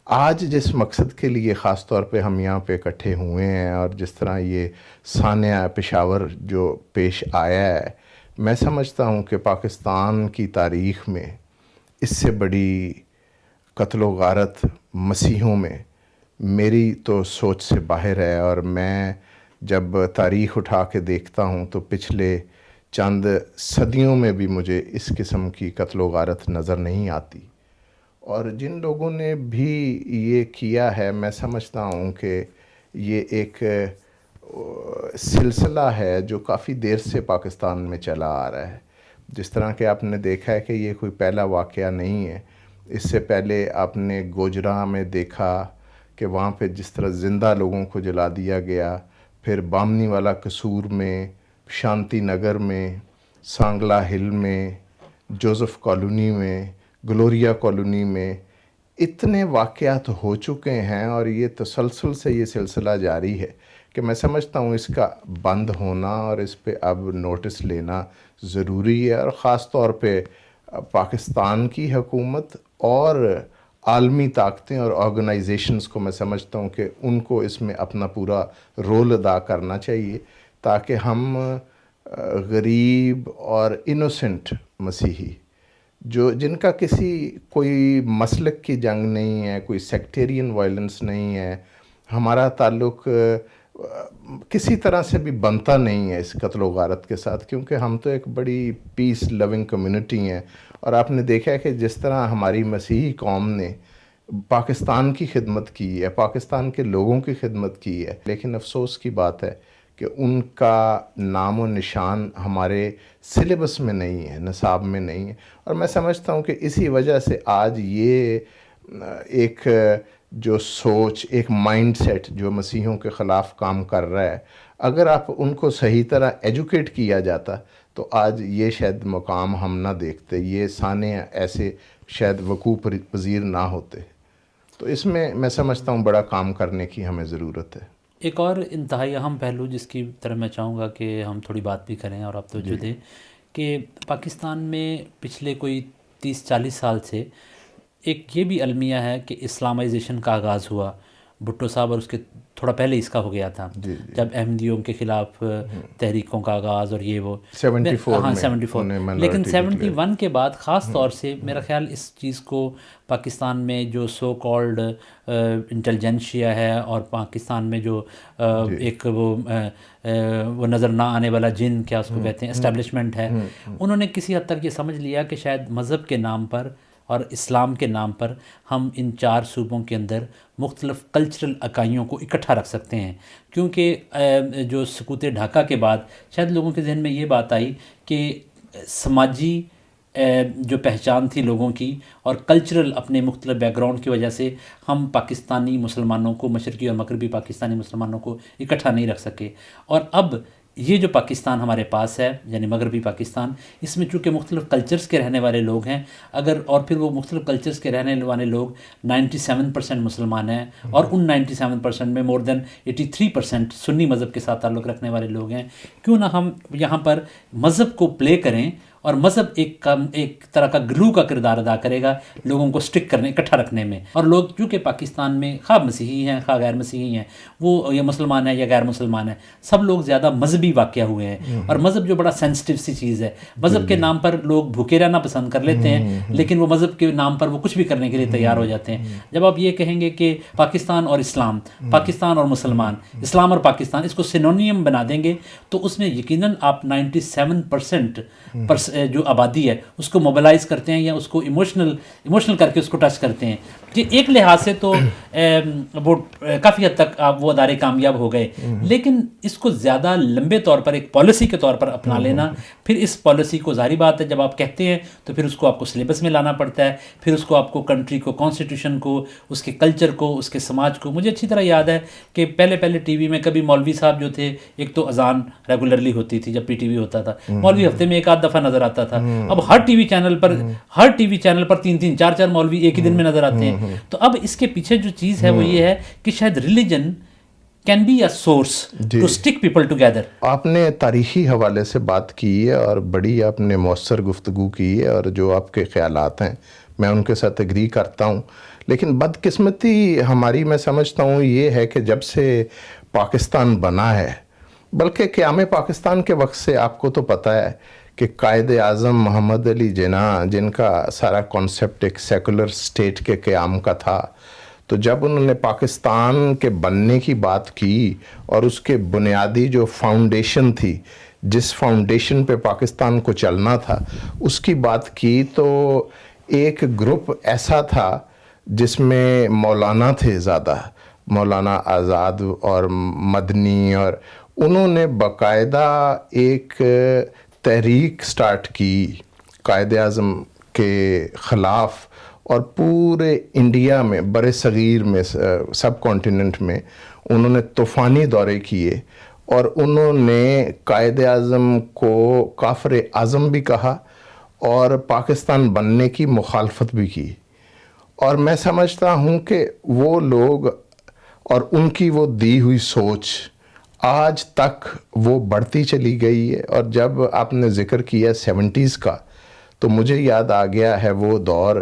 آج جس مقصد کے لیے خاص طور پہ ہم یہاں پہ اکٹھے ہوئے ہیں اور جس طرح یہ سانحہ پشاور جو پیش آیا ہے، میں سمجھتا ہوں کہ پاکستان کی تاریخ میں اس سے بڑی قتل و غارت مسیحوں میں میری تو سوچ سے باہر ہے۔ اور میں جب تاریخ اٹھا کے دیکھتا ہوں تو پچھلے چند صدیوں میں بھی مجھے اس قسم کی قتل و غارت نظر نہیں آتی۔ اور جن لوگوں نے بھی یہ کیا ہے، میں سمجھتا ہوں کہ یہ ایک سلسلہ ہے جو کافی دیر سے پاکستان میں چلا آ رہا ہے۔ جس طرح کہ آپ نے دیکھا ہے کہ یہ کوئی پہلا واقعہ نہیں ہے۔ اس سے پہلے آپ نے گوجرا میں دیکھا کہ وہاں پہ جس طرح زندہ لوگوں کو جلا دیا گیا، پھر بامنی والا قصور میں، شانتی نگر میں، سانگلا ہل میں، جوزف کالونی میں، گلوریا کالونی میں، اتنے واقعات ہو چکے ہیں اور یہ تسلسل سے یہ سلسلہ جاری ہے کہ میں سمجھتا ہوں اس کا بند ہونا اور اس پہ اب نوٹس لینا ضروری ہے۔ اور خاص طور پہ پاکستان کی حکومت اور عالمی طاقتیں اور آرگنائزیشنز کو میں سمجھتا ہوں کہ ان کو اس میں اپنا پورا رول ادا کرنا چاہیے، تاکہ ہم غریب اور انوسنٹ مسیحی جن کا کوئی مسلک کی جنگ نہیں ہے، کوئی سیکٹیرین وائلنس نہیں ہے، ہمارا تعلق کسی طرح سے بھی بنتا نہیں ہے اس قتل و غارت کے ساتھ، کیونکہ ہم تو ایک بڑی پیس لونگ کمیونٹی ہیں۔ اور آپ نے دیکھا ہے کہ جس طرح ہماری مسیحی قوم نے پاکستان کی خدمت کی ہے، پاکستان کے لوگوں کی خدمت کی ہے، لیکن افسوس کی بات ہے کہ ان کا نام و نشان ہمارے سلیبس میں نہیں ہے، نصاب میں نہیں ہے۔ اور میں سمجھتا ہوں کہ اسی وجہ سے آج یہ ایک جو سوچ، ایک مائنڈ سیٹ جو مسیحیوں کے خلاف کام کر رہا ہے، اگر آپ ان کو صحیح طرح ایجوکیٹ کیا جاتا تو آج یہ شاید مقام ہم نہ دیکھتے، یہ سانحے ایسے شاید وقوع پذیر نہ ہوتے۔ تو اس میں سمجھتا ہوں بڑا کام کرنے کی ہمیں ضرورت ہے۔ ایک اور انتہائی اہم پہلو جس کی طرف میں چاہوں گا کہ ہم تھوڑی بات بھی کریں اور آپ توجہ دیں، کہ پاکستان میں پچھلے کوئی 30-40 سال سے ایک یہ بھی المیہ ہے کہ اسلامائزیشن کا آغاز ہوا۔ بھٹو صاحب اور اس کے تھوڑا پہلے اس کا ہو گیا تھا، جب احمدیوں کے خلاف تحریکوں کا آغاز اور یہ وہ 74 لیکن 71 کے بعد خاص طور سے میرا خیال اس چیز کو پاکستان میں جو سو کالڈ انٹیلیجنشیا ہے اور پاکستان میں جو ایک وہ نظر نہ آنے والا جن کیا اس کو کہتے ہیں اسٹیبلشمنٹ ہے، انہوں نے کسی حد تک یہ سمجھ لیا کہ شاید مذہب کے نام پر اور اسلام کے نام پر ہم ان 4 صوبوں کے اندر مختلف کلچرل اکائیوں کو اکٹھا رکھ سکتے ہیں۔ کیونکہ جو سقوط ڈھاکہ کے بعد شاید لوگوں کے ذہن میں یہ بات آئی کہ سماجی جو پہچان تھی لوگوں کی اور کلچرل اپنے مختلف بیک گراؤنڈ کی وجہ سے ہم پاکستانی مسلمانوں کو، مشرقی اور مغربی پاکستانی مسلمانوں کو اکٹھا نہیں رکھ سکے۔ اور اب یہ جو پاکستان ہمارے پاس ہے، یعنی مغربی پاکستان، اس میں چونکہ مختلف کلچرز کے رہنے والے لوگ ہیں، اور پھر وہ مختلف کلچرز کے رہنے والے لوگ 97% مسلمان ہیں، اور ان 97% میں مور دین 83% سنی مذہب کے ساتھ تعلق رکھنے والے لوگ ہیں، کیوں نہ ہم یہاں پر مذہب کو پلے کریں اور مذہب ایک طرح کا گلو کا کردار ادا کرے گا لوگوں کو سٹک کرنے، اکٹھا رکھنے میں۔ اور لوگ چونکہ پاکستان میں خواہ مسیحی ہیں خواہ غیر مسیحی ہیں، وہ یا مسلمان ہیں یا غیر مسلمان ہیں، سب لوگ زیادہ مذہبی واقع ہوئے ہیں۔ اور مذہب جو بڑا سینسٹیو سی چیز ہے، مذہب کے نام پر لوگ بھوکے رہنا پسند کر لیتے ہیں، لیکن وہ مذہب کے نام پر وہ کچھ بھی کرنے کے لیے تیار ہو جاتے ہیں۔ جب آپ یہ کہیں گے کہ پاکستان اور اسلام، پاکستان اور مسلمان، اسلام اور پاکستان، اس کو سینونیم بنا دیں گے تو اس میں یقیناً آپ 97% جو آبادی ہے اس کو موبلائز کرتے ہیں یا اس کو ایموشنل کر کے اس کو ٹچ کرتے ہیں۔ کہ ایک لحاظ سے تو وہ کافی حد تک وہ ادارے کامیاب ہو گئے، لیکن اس کو زیادہ لمبے طور پر ایک پالیسی کے طور پر اپنا لینا، پھر اس پالیسی کو ظاہری بات ہے جب آپ کہتے ہیں تو پھر اس کو آپ کو سلیبس میں لانا پڑتا ہے، پھر اس کو آپ کو کنٹری کو، کانسٹیٹیوشن کو، اس کے کلچر کو، اس کے سماج کو۔ مجھے اچھی طرح یاد ہے کہ پہلے ٹی وی میں کبھی مولوی صاحب جو تھے، ایک تو اذان ریگولرلی ہوتی تھی جب پی ٹی وی ہوتا تھا، مولوی ہفتے میں ایک آدھ دفعہ نظر آتا تھا۔ اب ہر ٹی وی چینل پر 3 4 مولوی ایک ہی دن میں نظر آتے ہیں۔ تو اب اس کے پیچھے جو چیز ہے وہ یہ ہے کہ شاید religion can be a source to stick people together. آپ نے تاریخی حوالے سے بات کی ہے اور بڑی آپ نے مؤثر گفتگو کی ہے، اور جو آپ کے خیالات ہیں میں ان کے ساتھ ایگری کرتا ہوں. لیکن بدقسمتی ہماری میں سمجھتا ہوں یہ ہے کہ جب سے پاکستان بنا ہے، بلکہ قیام پاکستان کے وقت سے آپ کو تو پتہ ہے کہ قائد اعظم محمد علی جناح جن کا سارا کانسیپٹ ایک سیکولر اسٹیٹ کے قیام کا تھا، تو جب انہوں نے پاکستان کے بننے کی بات کی اور اس کے بنیادی جو فاؤنڈیشن تھی، جس فاؤنڈیشن پہ پاکستان کو چلنا تھا، اس کی بات کی، تو ایک گروپ ایسا تھا جس میں مولانا تھے زیادہ، مولانا آزاد اور مدنی، اور انہوں نے باقاعدہ ایک تحریک سٹارٹ کی قائد اعظم کے خلاف، اور پورے انڈیا میں، بر صغیر میں، سب کانٹیننٹ میں انہوں نے طوفانی دورے کیے، اور انہوں نے قائد اعظم کو کافر اعظم بھی کہا اور پاکستان بننے کی مخالفت بھی کی. اور میں سمجھتا ہوں کہ وہ لوگ اور ان کی وہ دی ہوئی سوچ آج تک وہ بڑھتی چلی گئی ہے. اور جب آپ نے ذکر کیا 70s کا، تو مجھے یاد آ گیا ہے وہ دور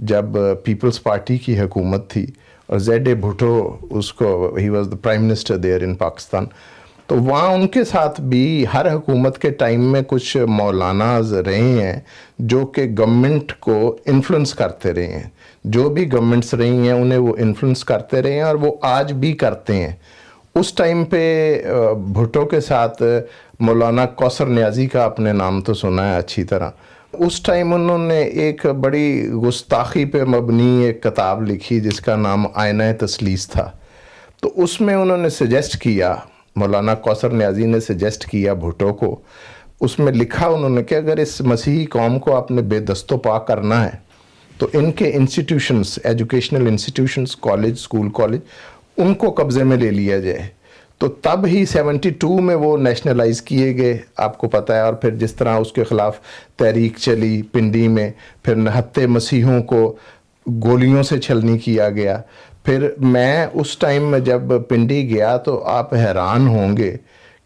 جب پیپلز پارٹی کی حکومت تھی اور زیڈ اے بھٹو اس کو he was the prime minister there in Pakistan. تو وہاں ان کے ساتھ بھی ہر حکومت کے ٹائم میں کچھ مولاناز رہے ہیں جو کہ گورنمنٹ کو انفلوئنس کرتے رہے ہیں. جو بھی گورنمنٹس رہی ہیں انہیں وہ انفلوئنس کرتے رہے ہیں، اور وہ آج بھی کرتے ہیں. اس ٹائم پہ بھٹو کے ساتھ مولانا کوثر نیازی کا آپ نے نام تو سنا ہے اچھی طرح. اس ٹائم انہوں نے ایک بڑی گستاخی پہ مبنی ایک کتاب لکھی جس کا نام آئینہ تثلیث تھا. تو اس میں انہوں نے سجیسٹ کیا، مولانا کوثر نیازی نے سجیسٹ کیا بھٹو کو، اس میں لکھا انہوں نے کہ اگر اس مسیحی قوم کو آپ نے بے دست و پا کرنا ہے تو ان کے institutions, educational institutions, college, school college, ان کو قبضے میں لے لیا جائے. تو تب ہی 72 میں وہ نیشنلائز کیے گئے، آپ کو پتہ ہے. اور پھر جس طرح اس کے خلاف تحریک چلی پنڈی میں، پھر نہتے مسیحوں کو گولیوں سے چھلنی کیا گیا. پھر میں اس ٹائم میں جب پنڈی گیا تو آپ حیران ہوں گے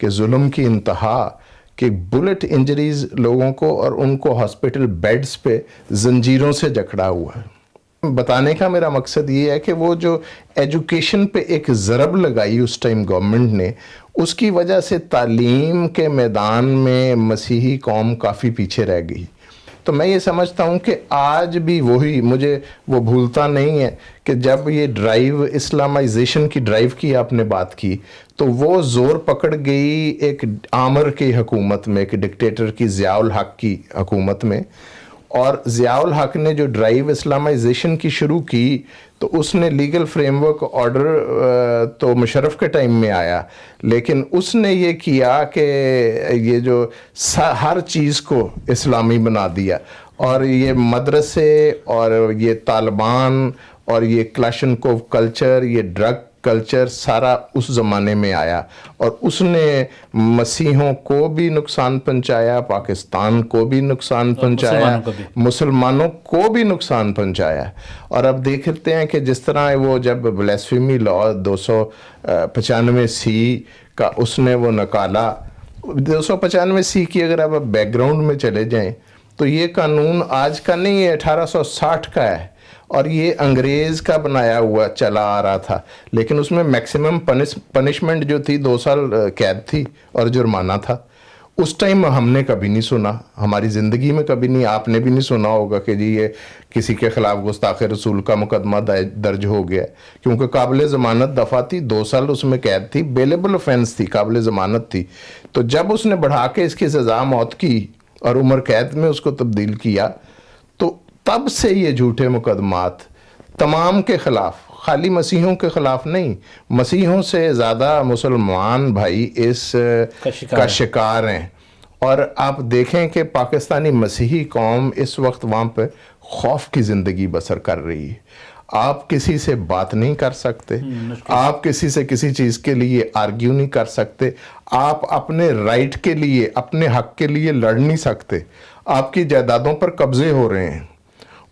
کہ ظلم کی انتہا، کہ بلٹ انجریز لوگوں کو اور ان کو ہاسپٹل بیڈز پہ زنجیروں سے جکڑا ہوا ہے. بتانے کا میرا مقصد یہ ہے کہ وہ جو ایجوکیشن پہ ایک ضرب لگائی اس ٹائم گورنمنٹ نے، اس کی وجہ سے تعلیم کے میدان میں مسیحی قوم کافی پیچھے رہ گئی. تو میں یہ سمجھتا ہوں کہ آج بھی وہی، مجھے وہ بھولتا نہیں ہے کہ جب یہ ڈرائیو اسلامائزیشن کی ڈرائیو کی آپ نے بات کی، تو وہ زور پکڑ گئی ایک آمر کی حکومت میں، ایک ڈکٹیٹر کی، ضیاء الحق کی حکومت میں. اور ضیاء الحق نے جو ڈرائیو اسلامائزیشن کی شروع کی، تو اس نے لیگل فریم ورک آرڈر تو مشرف کے ٹائم میں آیا، لیکن اس نے یہ کیا کہ یہ جو ہر چیز کو اسلامی بنا دیا، اور یہ مدرسے اور یہ طالبان اور یہ کلاشنکوف کلچر، یہ ڈرگ کلچر سارا اس زمانے میں آیا، اور اس نے مسیحوں کو بھی نقصان پہنچایا، پاکستان کو بھی نقصان پہنچایا، مسلمانوں کو بھی نقصان پہنچایا. اور اب دیکھتے ہیں کہ جس طرح وہ جب بلیسفیمی لا 295C کا اس نے وہ نکالا، 295C کی اگر آپ بیک گراؤنڈ میں چلے جائیں تو یہ قانون آج کا نہیں ہے، 1860 کا ہے، اور یہ انگریز کا بنایا ہوا چلا آ رہا تھا. لیکن اس میں میکسیمم پنشمنٹ جو تھی 2 سال قید تھی اور جرمانہ تھا. اس ٹائم ہم نے کبھی نہیں سنا، ہماری زندگی میں کبھی نہیں، آپ نے بھی نہیں سنا ہوگا کہ جی یہ کسی کے خلاف گستاخ رسول کا مقدمہ درج ہو گیا، کیونکہ قابل ضمانت دفعہ تھی، 2 سال اس میں قید تھی، بیلیبل offense تھی، قابل ضمانت تھی. تو جب اس نے بڑھا کے اس کی سزا موت کی اور عمر قید میں اس کو تبدیل کیا، تو تب سے یہ جھوٹے مقدمات تمام کے خلاف، خالی مسیحوں کے خلاف نہیں، مسیحوں سے زیادہ مسلمان بھائی اس کا شکار ہیں. اور آپ دیکھیں کہ پاکستانی مسیحی قوم اس وقت وہاں پہ خوف کی زندگی بسر کر رہی ہے. آپ کسی سے بات نہیں کر سکتے، آپ کسی سے کسی چیز کے لیے آرگیو نہیں کر سکتے، آپ اپنے رائٹ کے لیے، اپنے حق کے لیے لڑ نہیں سکتے. آپ کی جائیدادوں پر قبضے ہو رہے ہیں.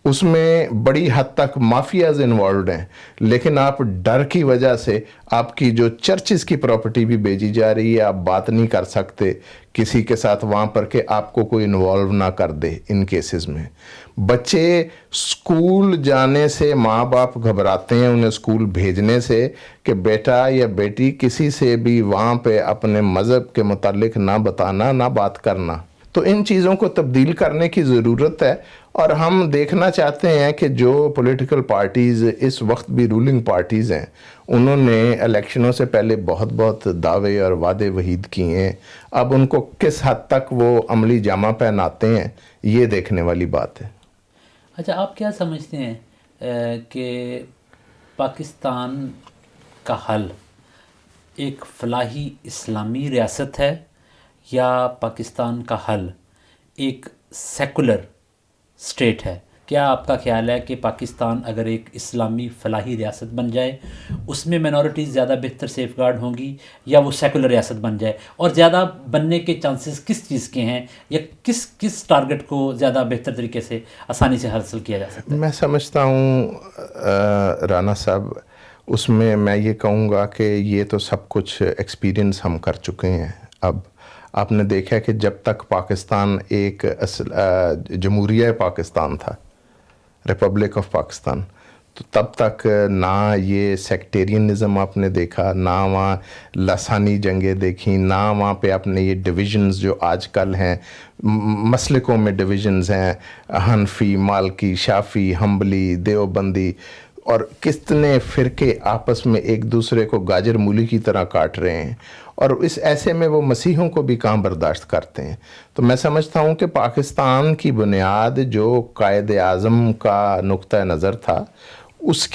اس میں بڑی حد تک مافیاز انوالوڈ ہیں، لیکن آپ ڈر کی وجہ سے آپ کی جو چرچز کی پراپرٹی بھی بیچی جا رہی ہے، آپ بات نہیں کر سکتے کسی کے ساتھ وہاں پر کہ آپ کو کوئی انوالو نہ کر دے۔ ان کیسز میں بچے اسکول جانے سے ماں باپ گھبراتے ہیں انہیں اسکول بھیجنے سے کہ بیٹا یا بیٹی کسی سے بھی وہاں پہ اپنے مذہب کے متعلق نہ بتانا، نہ بات کرنا۔ تو ان چیزوں کو تبدیل کرنے کی ضرورت ہے، اور ہم دیکھنا چاہتے ہیں کہ جو پولیٹیکل پارٹیز اس وقت بھی رولنگ پارٹیز ہیں، انہوں نے الیکشنوں سے پہلے بہت بہت دعوے اور وعدے وعید کیے ہیں، اب ان کو کس حد تک وہ عملی جامہ پہناتے ہیں یہ دیکھنے والی بات ہے۔ اچھا، آپ کیا سمجھتے ہیں کہ پاکستان کا حل ایک فلاحی اسلامی ریاست ہے، یا پاکستان کا حل ایک سیکولر اسٹیٹ ہے؟ کیا آپ کا خیال ہے کہ پاکستان اگر ایک اسلامی فلاحی ریاست بن جائے اس میں مینورٹیز زیادہ بہتر سیف گارڈ ہوں گی، یا وہ سیکولر ریاست بن جائے؟ اور زیادہ بننے کے چانسز کس چیز کے ہیں، یا کس ٹارگٹ کو زیادہ بہتر طریقے سے آسانی سے حاصل کیا جا سکتا ہے؟ میں سمجھتا ہوں رانا صاحب، اس میں یہ کہوں گا کہ یہ تو سب کچھ ایکسپیرینس ہم کر چکے ہیں۔ اب آپ نے دیکھا کہ جب تک پاکستان ایک جمہوریہ پاکستان تھا، ریپبلک آف پاکستان، تو تب تک نہ یہ سیکٹیرینزم آپ نے دیکھا، نہ وہاں لسانی جنگیں دیکھیں، نہ وہاں پہ آپ نے یہ ڈویژنز جو آج کل ہیں، مسلکوں میں ڈویژنز ہیں، حنفی، مالکی، شافی، حنبلی، دیوبندی، اور کتنے فرقے آپس میں ایک دوسرے کو گاجر مولی کی طرح کاٹ رہے ہیں، اور اس ایسے میں وہ مسیحوں کو بھی کہاں برداشت کرتے ہیں۔ تو میں سمجھتا ہوں کہ پاکستان کی بنیاد جو قائد اعظم کا نقطہ نظر تھا اس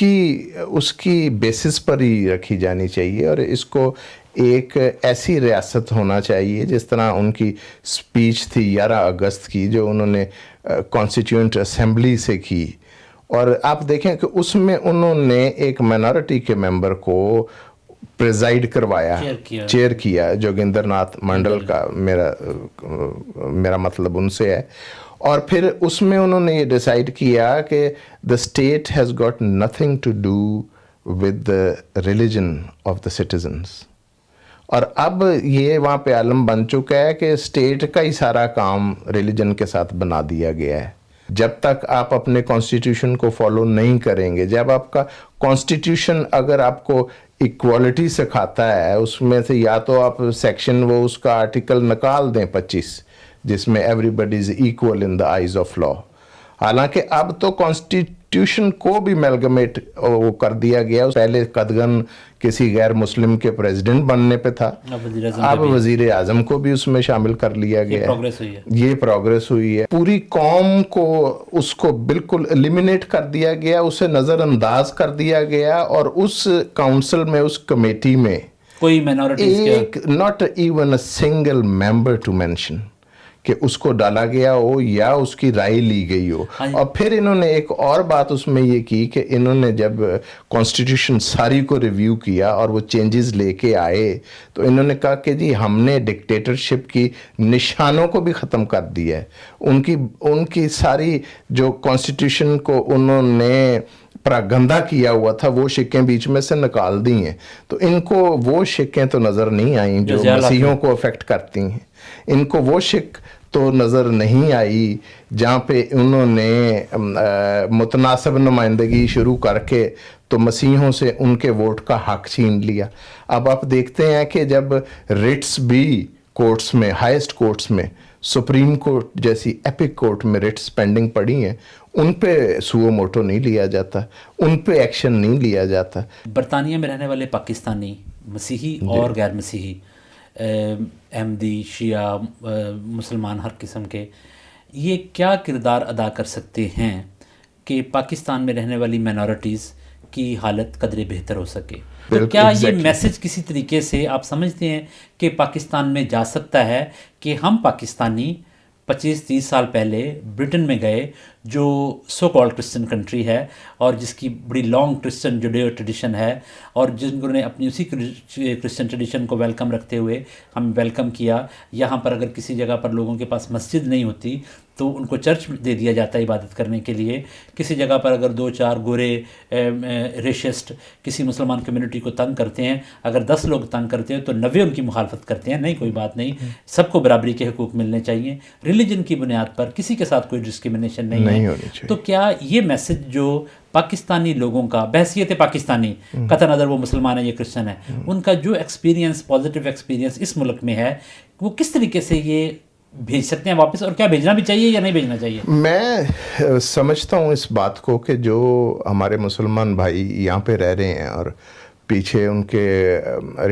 کی بیسس پر ہی رکھی جانی چاہیے، اور اس کو ایک ایسی ریاست ہونا چاہیے جس طرح ان کی سپیچ تھی 11 اگست کی جو انہوں نے کانسٹیٹیوئنٹ اسمبلی سے کی، اور آپ دیکھیں کہ اس میں انہوں نے ایک مائنورٹی کے ممبر کو پریزائڈ کروایا، چیئر کیا، جوگندر ناتھ منڈل کا، میرا مطلب ان سے ہے، اور پھر اس میں انہوں نے یہ ڈیسائیڈ کیا کہ the state has got nothing to do with the religion of the citizens، اور اب یہ وہاں پہ عالم بن چکا ہے کہ اسٹیٹ کا ہی سارا کام ریلیجن کے ساتھ بنا دیا گیا ہے۔ جب تک آپ اپنے کانسٹیٹیوشن کو فالو نہیں کریں گے، جب آپ کا کانسٹیٹیوشن اگر آپ کو ایکوالٹی سکھاتا ہے، اس میں سے یا تو آپ سیکشن وہ اس کا آرٹیکل نکال دیں 25 جس میں everybody is equal in the eyes of law, حالانکہ اب تو کانسٹیٹیوشن کو بھی میلگمیٹ وہ کر دیا گیا، پہلے قدغن کسی غیر مسلم کے پریزیڈنٹ بننے پہ تھا، اب وزیر اعظم کو بھی اس میں شامل کر لیا گیا ہے۔ یہ پروگریس ہوئی ہے، پوری قوم کو اس کو بالکل ایلیمینیٹ کر دیا گیا، اسے نظر انداز کر دیا گیا، اور اس کاؤنسل میں، اس کمیٹی میں کوئی مائنورٹیز ایک not even a single member to mention کہ اس کو ڈالا گیا ہو یا اس کی رائے لی گئی ہو۔ اور پھر انہوں نے ایک اور بات اس میں یہ کی کہ انہوں نے جب کانسٹیٹیوشن ساری کو ریویو کیا اور وہ چینجز لے کے آئے تو انہوں نے کہا کہ جی ہم نے ڈکٹیٹرشپ کی نشانوں کو بھی ختم کر دیا ہے، ان کی ساری جو کانسٹیٹیوشن کو انہوں نے پراگندہ کیا ہوا تھا وہ شکیں بیچ میں سے نکال دی ہیں، تو ان کو وہ شکیں تو نظر نہیں آئیں جو مسیحوں کو افیکٹ کرتی ہیں، ان کو وہ شک تو نظر نہیں آئی جہاں پہ انہوں نے متناسب نمائندگی شروع کر کے تو مسیحوں سے ان کے ووٹ کا حق چھین لیا۔ اب آپ دیکھتے ہیں کہ جب ریٹس بھی کورٹس میں، ہائیسٹ کورٹس میں، سپریم کورٹ جیسی ایپک کورٹ میں ریٹس پینڈنگ پڑی ہیں، ان پہ سوو موٹو نہیں لیا جاتا، ان پہ ایکشن نہیں لیا جاتا۔ برطانیہ میں رہنے والے پاکستانی مسیحی اور غیر مسیحی، احمدی، شیعہ، مسلمان، ہر قسم کے، یہ کیا کردار ادا کر سکتے ہیں کہ پاکستان میں رہنے والی مائنورٹیز کی حالت قدرے بہتر ہو سکے؟ تو کیا یہ میسج کسی طریقے سے آپ سمجھتے ہیں کہ پاکستان میں جا سکتا ہے کہ ہم پاکستانی 25-30 سال پہلے برٹن میں گئے جو سو کالڈ کرسچن کنٹری ہے اور جس کی بڑی لانگ کرسچن جوڈیو ٹریڈیشن ہے، اور جن نے اپنی اسی کرسچن ٹریڈیشن کو ویلکم رکھتے ہوئے ہم ویلکم کیا. یہاں پر اگر کسی جگہ پر لوگوں کے پاس مسجد نہیں ہوتی تو ان کو چرچ دے دیا جاتا ہے عبادت کرنے کے لیے. کسی جگہ پر اگر 2-4 گورے ریشسٹ کسی مسلمان کمیونٹی کو تنگ کرتے ہیں، اگر 10 لوگ تنگ کرتے ہیں تو 90 ان کی مخالفت کرتے ہیں. نہیں، کوئی بات نہیں، سب کو برابری کے حقوق ملنے چاہیے، ریلیجن کی بنیاد پر کسی کے ساتھ کوئی ڈسکرمنیشن نہیں ہونی ہے. چاہیے. تو کیا یہ میسج جو پاکستانی لوگوں کا بحیثیت پاکستانی، قطع نظر وہ مسلمان ہیں یا کرسچن ہیں، ان کا جو ایکسپیرینس، پازیٹیو ایکسپیرینس اس ملک میں ہے، وہ کس طریقے سے یہ بھیج سکتے ہیں واپس، اور کیا بھیجنا بھی چاہیے یا نہیں بھیجنا چاہیے؟ میں سمجھتا ہوں اس بات کو کہ جو ہمارے مسلمان بھائی یہاں پہ رہ رہے ہیں اور پیچھے ان کے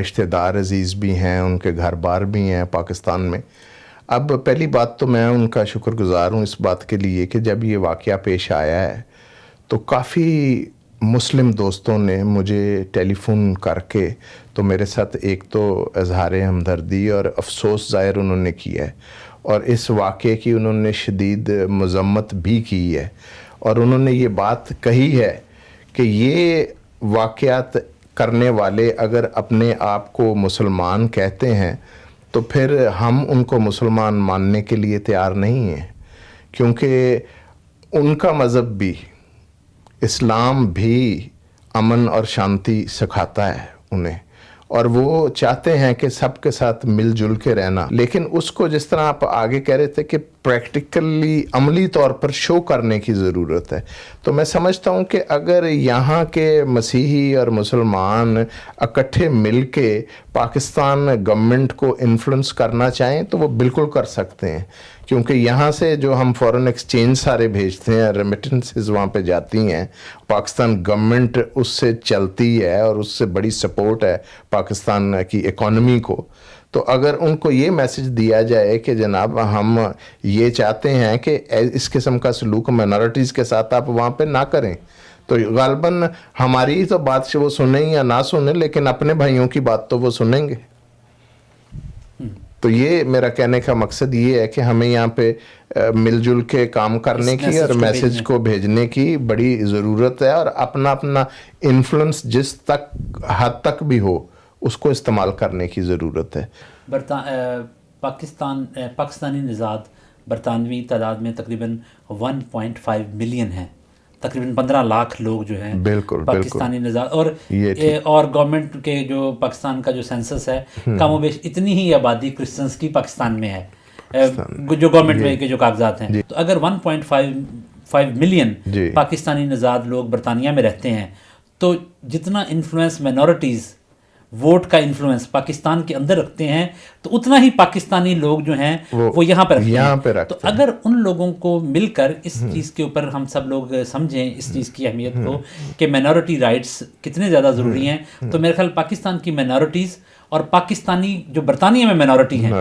رشتہ دار عزیز بھی ہیں، ان کے گھر بار بھی ہیں پاکستان میں. اب پہلی بات تو میں ان کا شکر گزار ہوں اس بات کے لیے کہ جب یہ واقعہ پیش آیا ہے تو کافی مسلم دوستوں نے مجھے ٹیلی فون کر کے تو میرے ساتھ ایک تو اظہار ہمدردی اور افسوس ظاہر انہوں نے کیا ہے، اور اس واقعے کی انہوں نے شدید مذمت بھی کی ہے، اور انہوں نے یہ بات کہی ہے کہ یہ واقعات کرنے والے اگر اپنے آپ کو مسلمان کہتے ہیں تو پھر ہم ان کو مسلمان ماننے کے لیے تیار نہیں ہیں، کیونکہ ان کا مذہب بھی، اسلام بھی امن اور شانتی سکھاتا ہے انہیں، اور وہ چاہتے ہیں کہ سب کے ساتھ مل جل کے رہنا. لیکن اس کو جس طرح آپ آگے کہہ رہے تھے کہ پریکٹیکلی عملی طور پر شو کرنے کی ضرورت ہے، تو میں سمجھتا ہوں کہ اگر یہاں کے مسیحی اور مسلمان اکٹھے مل کے پاکستان گورنمنٹ کو انفلوئنس کرنا چاہیں تو وہ بالکل کر سکتے ہیں، کیونکہ یہاں سے جو ہم فورن ایکسچینج سارے بھیجتے ہیں، ریمیٹنسز وہاں پہ جاتی ہیں، پاکستان گورنمنٹ اس سے چلتی ہے اور اس سے بڑی سپورٹ ہے پاکستان کی اکانومی کو. تو اگر ان کو یہ میسج دیا جائے کہ جناب ہم یہ چاہتے ہیں کہ اس قسم کا سلوک مائنورٹیز کے ساتھ آپ وہاں پہ نہ کریں، تو غالباً ہماری تو بات وہ سنیں یا نہ سنیں، لیکن اپنے بھائیوں کی بات تو وہ سنیں گے. تو یہ میرا کہنے کا مقصد یہ ہے کہ ہمیں یہاں پہ مل جل کے کام کرنے کی اور میسج کو بھیجنے کی بڑی ضرورت ہے، اور اپنا اپنا انفلوئنس جس تک حد تک بھی ہو اس کو استعمال کرنے کی ضرورت ہے. پاکستانی نژاد برطانوی تعداد میں تقریباً 1.5 ملین ہیں، تقریباً 15 لاکھ لوگ جو ہیں بالکل پاکستانی نژاد، اور گورنمنٹ کے جو پاکستان کا جو سینسس ہے کم و بیش اتنی ہی آبادی کرسچنس کی پاکستان میں ہے جو گورنمنٹ میں کے جو کاغذات ہیں. تو اگر 1.5 ملین پاکستانی نژاد لوگ برطانیہ میں رہتے ہیں تو جتنا انفلوئنس مائنورٹیز ووٹ کا انفلوئنس پاکستان کے اندر رکھتے ہیں تو اتنا ہی پاکستانی لوگ جو ہیں وہ یہاں پہ رکھتے ہیں. تو اگر ان لوگوں کو مل کر اس چیز کے اوپر ہم سب لوگ سمجھیں اس چیز کی اہمیت کو کہ مائنورٹی رائٹس کتنے زیادہ ضروری ہیں، تو میرے خیال پاکستان کی مائنورٹیز اور پاکستانی جو برطانیہ میں مائنورٹی ہیں،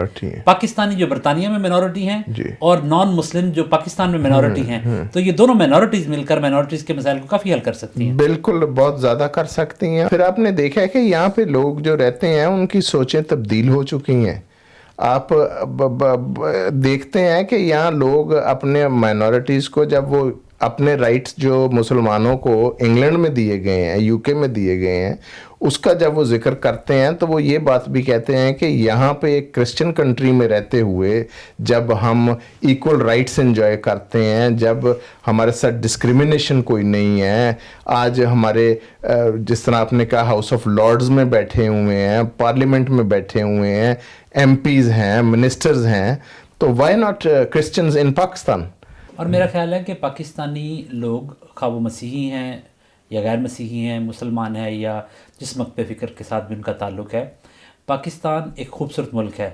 پاکستانی جو برطانیہ میں مائنورٹی ہیں اور نان مسلم جو پاکستان میں مائنورٹی ہیں، تو یہ دونوں مائنورٹیز مل کر مائنورٹیز کے مسائل کو کافی حل کر سکتی ہیں. بالکل، بہت زیادہ کر سکتی ہیں. پھر آپ نے دیکھا ہے کہ یہاں پہ لوگ جو رہتے ہیں ان کی سوچیں تبدیل ہو چکی ہیں. آپ دیکھتے ہیں کہ یہاں لوگ اپنے مائنورٹیز کو جب وہ اپنے رائٹس جو مسلمانوں کو انگلینڈ میں دیے گئے ہیں، یو کے میں دیے گئے ہیں، اس کا جب وہ ذکر کرتے ہیں تو وہ یہ بات بھی کہتے ہیں کہ یہاں پہ ایک کرسچن کنٹری میں رہتے ہوئے جب ہم ایکول رائٹس انجوائے کرتے ہیں، جب ہمارے ساتھ ڈسکریمنیشن کوئی نہیں ہے، آج ہمارے جس طرح آپ نے کہا ہاؤس آف لارڈز میں بیٹھے ہوئے ہیں، پارلیمنٹ میں بیٹھے ہوئے ہیں، ایم پیز ہیں، منسٹرز ہیں، تو وائی ناٹ کرسچنز ان پاکستان. اور میرا خیال ہے کہ پاکستانی لوگ خواہ وہ مسیحی ہیں یا غیر مسیحی ہیں، مسلمان ہیں یا جس مکتب فکر کے ساتھ بھی ان کا تعلق ہے، پاکستان ایک خوبصورت ملک ہے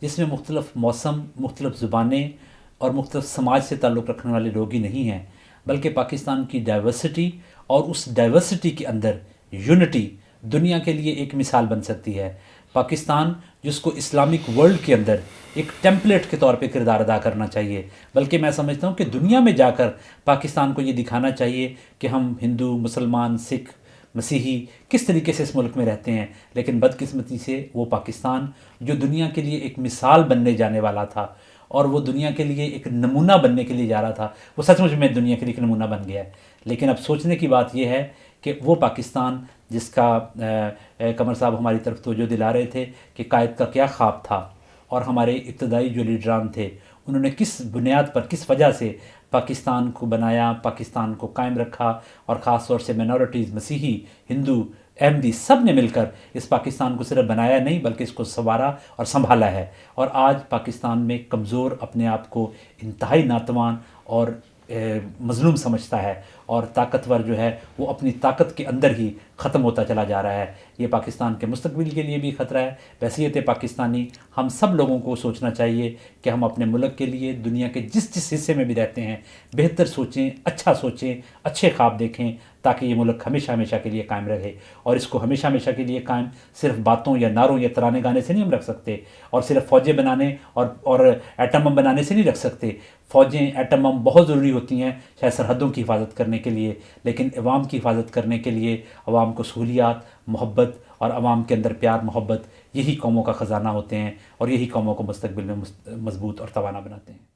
جس میں مختلف موسم، مختلف زبانیں اور مختلف سماج سے تعلق رکھنے والے لوگ ہی نہیں ہیں، بلکہ پاکستان کی ڈائیورسٹی اور اس ڈائیورسٹی کے اندر یونٹی دنیا کے لیے ایک مثال بن سکتی ہے. پاکستان جس کو اسلامک ورلڈ کے اندر ایک ٹیمپلیٹ کے طور پہ کردار ادا کرنا چاہیے، بلکہ میں سمجھتا ہوں کہ دنیا میں جا کر پاکستان کو یہ دکھانا چاہیے کہ ہم ہندو، مسلمان، سکھ، مسیحی کس طریقے سے اس ملک میں رہتے ہیں. لیکن بدقسمتی سے وہ پاکستان جو دنیا کے لیے ایک مثال بننے جانے والا تھا اور وہ دنیا کے لیے ایک نمونہ بننے کے لیے جا رہا تھا، وہ سچ مچ میں دنیا کے لیے ایک نمونہ بن گیا ہے۔ لیکن اب سوچنے کی بات یہ ہے کہ وہ پاکستان جس کا قمر صاحب ہماری طرف توجہ دلا رہے تھے کہ قائد کا کیا خواب تھا، اور ہمارے ابتدائی جو لیڈران تھے انہوں نے کس بنیاد پر، کس وجہ سے پاکستان کو بنایا، پاکستان کو قائم رکھا، اور خاص طور سے مینورٹیز، مسیحی، ہندو، احمدی، سب نے مل کر اس پاکستان کو صرف بنایا نہیں بلکہ اس کو سنوارا اور سنبھالا ہے۔ اور آج پاکستان میں کمزور اپنے آپ کو انتہائی ناتوان اور مظلوم سمجھتا ہے، اور طاقتور جو ہے وہ اپنی طاقت کے اندر ہی ختم ہوتا چلا جا رہا ہے۔ یہ پاکستان کے مستقبل کے لیے بھی خطرہ ہے۔ بحیثیت پاکستانی ہم سب لوگوں کو سوچنا چاہیے کہ ہم اپنے ملک کے لیے دنیا کے جس جس حصے میں بھی رہتے ہیں بہتر سوچیں، اچھا سوچیں، اچھے خواب دیکھیں، تاکہ یہ ملک ہمیشہ ہمیشہ کے لیے قائم رہے۔ اور اس کو ہمیشہ ہمیشہ کے لیے قائم صرف باتوں یا نعروں یا ترانے گانے سے نہیں ہم رکھ سکتے، اور صرف فوجیں بنانے اور ایٹم بم بنانے سے نہیں رکھ سکتے۔ فوجیں، ایٹم بم بہت ضروری ہوتی ہیں شاید سرحدوں کی حفاظت کرنے کے لیے، لیکن عوام کی حفاظت کرنے کے لیے عوام کو سہولیات، محبت اور عوام کے اندر پیار محبت، یہی قوموں کا خزانہ ہوتے ہیں، اور یہی قوموں کو مستقبل میں مضبوط اور توانا بناتے ہیں۔